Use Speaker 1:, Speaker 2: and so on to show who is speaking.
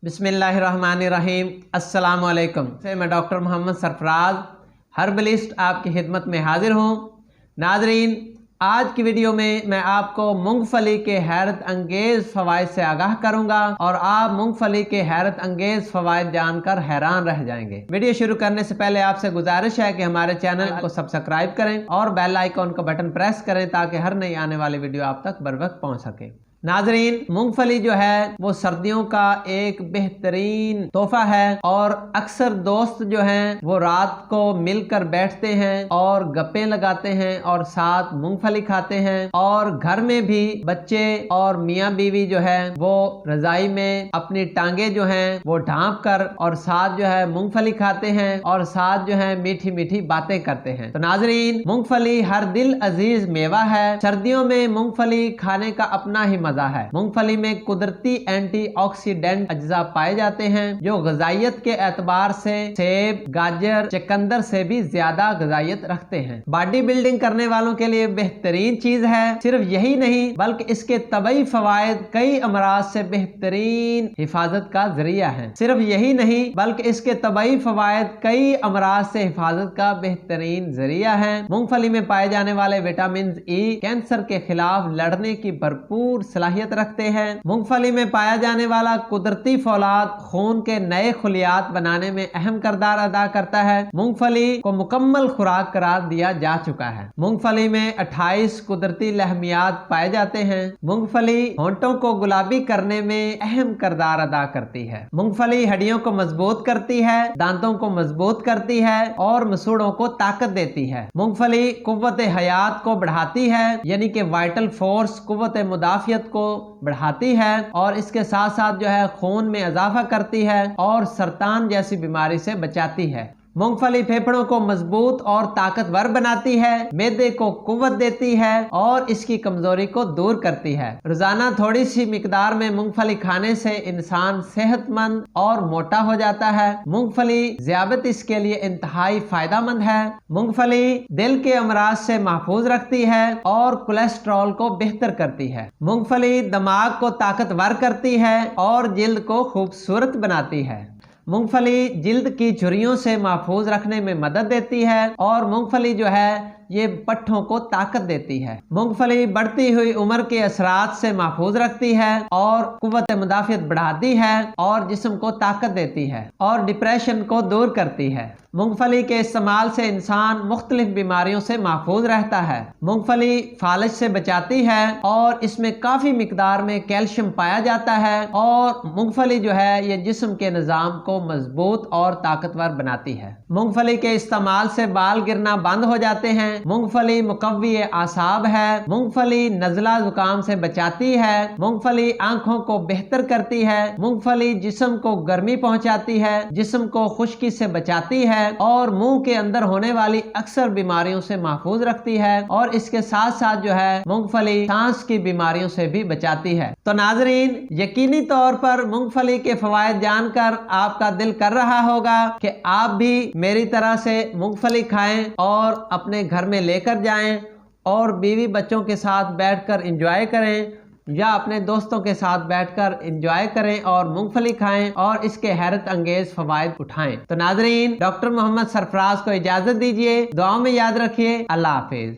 Speaker 1: बिस्मिल्लाहिर्रहमानिर्रहीम। अस्सलाम वालेकुम। मैं डॉक्टर मोहम्मद सरफराज हर्बलिस्ट आपकी खिदमत में हाजिर हूँ। नाजरीन, आज की वीडियो में मैं आपको मूंगफली के हैरत अंगेज़ फ़वाइद से आगाह करूंगा और आप मूंगफली के हैरत अंगेज़ फ़वाइद जानकर हैरान रह जाएंगे। वीडियो शुरू करने से पहले आपसे गुजारिश है कि हमारे चैनल को सब्सक्राइब करें और बेल आइकॉन का बटन प्रेस करें ताकि हर नई आने वाली वीडियो आप तक बर वक्त पहुँच सके। नाजरीन, मूंगफली जो है वो सर्दियों का एक बेहतरीन तोहफा है और अक्सर दोस्त जो हैं वो रात को मिलकर बैठते हैं और गप्पे लगाते हैं और साथ मूंगफली खाते हैं। और घर में भी बच्चे और मियाँ बीवी जो है वो रजाई में अपनी टांगे जो हैं वो ढांप कर और साथ जो है मूंगफली खाते हैं और साथ जो है मीठी मीठी बातें करते हैं। तो नाजरीन, मूंगफली हर दिल अजीज मेवा है। सर्दियों में मूंगफली खाने का अपना ही है। मूंगफली में कुदरती एंटीऑक्सीडेंट अज्जा पाए जाते हैं जो ग़िज़ाइयत के एतबार से सेब, गाजर, चुकंदर से भी ज्यादा ग़िज़ाइयत रखते हैं। बॉडी बिल्डिंग करने वालों के लिए बेहतरीन चीज है। सिर्फ यही नहीं बल्कि इसके तबई फवायद कई अमराज से बेहतरीन हिफाजत का जरिया है। सिर्फ यही नहीं बल्कि इसके तबई फवायद कई अमराज से हिफाजत का बेहतरीन जरिया है। मूंगफली में पाए जाने वाले विटामिन ई कैंसर के खिलाफ लड़ने की भरपूर सलाहियत रखते हैं। मूंगफली में पाया जाने वाला कुदरती फौलाद खून के नए खुलियात बनाने में अहम किरदार अदा करता है। मूंगफली को मुकम्मल खुराक करार दिया जा चुका है। मूंगफली में 28 कुदरती लहमियात पाए जाते हैं। मूंगफली होंठों को गुलाबी करने में अहम किरदार अदा करती है। मूंगफली हड्डियों को मजबूत करती है, दांतों को मजबूत करती है और मसूड़ों को ताकत देती है। मूंगफली कुव्वत हयात को बढ़ाती है, यानी कि वाइटल फोर्स, कुव्वत मुदाफियत को बढ़ाती है और इसके साथ साथ जो है खून में इजाफा करती है और सरतान जैसी बीमारी से बचाती है। मूंगफली फेफड़ों को मजबूत और ताकतवर बनाती है, मैदे को कुव्वत देती है और इसकी कमजोरी को दूर करती है। रोजाना थोड़ी सी मिकदार में मूंगफली खाने से इंसान सेहतमंद और मोटा हो जाता है। मूंगफली ज़ियाबतीस के लिए इंतहाई फायदेमंद है। मूंगफली दिल के अमराज से महफूज रखती है और कोलेस्ट्रॉल को बेहतर करती है। मूंगफली दिमाग को ताकतवर करती है और जिल्द को खूबसूरत बनाती है। मूंगफली जिल्द की झुर्रियों से महफूज रखने में मदद देती है और मूंगफली जो है ये पट्ठों को ताकत देती है। मूंगफली बढ़ती हुई उम्र के असरात से महफूज रखती है और कुव्वत मुदाफियत बढ़ाती है और जिस्म को ताकत देती है और डिप्रेशन को दूर करती है। मूंगफली के इस्तेमाल से इंसान मुख्तलिफ बीमारियों से महफूज रहता है। मूंगफली फालिज से बचाती है और इसमें काफी मिकदार में कैल्शियम पाया जाता है और मूंगफली जो है ये जिस्म के निजाम को मजबूत और ताकतवर बनाती है। मूंगफली के इस्तेमाल से बाल गिरना बंद हो जाते हैं। मूंगफली मुकव्वी आसाब है। मूंगफली नज़ला जुकाम से बचाती है। मूंगफली आंखों को बेहतर करती है। मूंगफली जिस्म को गर्मी पहुंचाती है, जिस्म को खुश्की से बचाती है और मुंह के अंदर होने वाली अक्सर बीमारियों से महफूज रखती है और इसके साथ साथ जो है मूंगफली सांस की बीमारियों से भी बचाती है। तो नाजरीन, यकीनी तौर पर मूंगफली के फवायद जानकर आपका दिल कर रहा होगा कि आप भी मेरी तरह से मूंगफली खाएं और अपने घर में लेकर जाएं और बीवी बच्चों के साथ बैठकर एंजॉय करें या अपने दोस्तों के साथ बैठकर एंजॉय करें और मूंगफली खाएं और इसके हैरत अंगेज फवायद उठाएं। तो नाजरीन, डॉक्टर मोहम्मद सरफराज को इजाजत दीजिए। दुआओं में याद रखिए। अल्लाह हाफिज।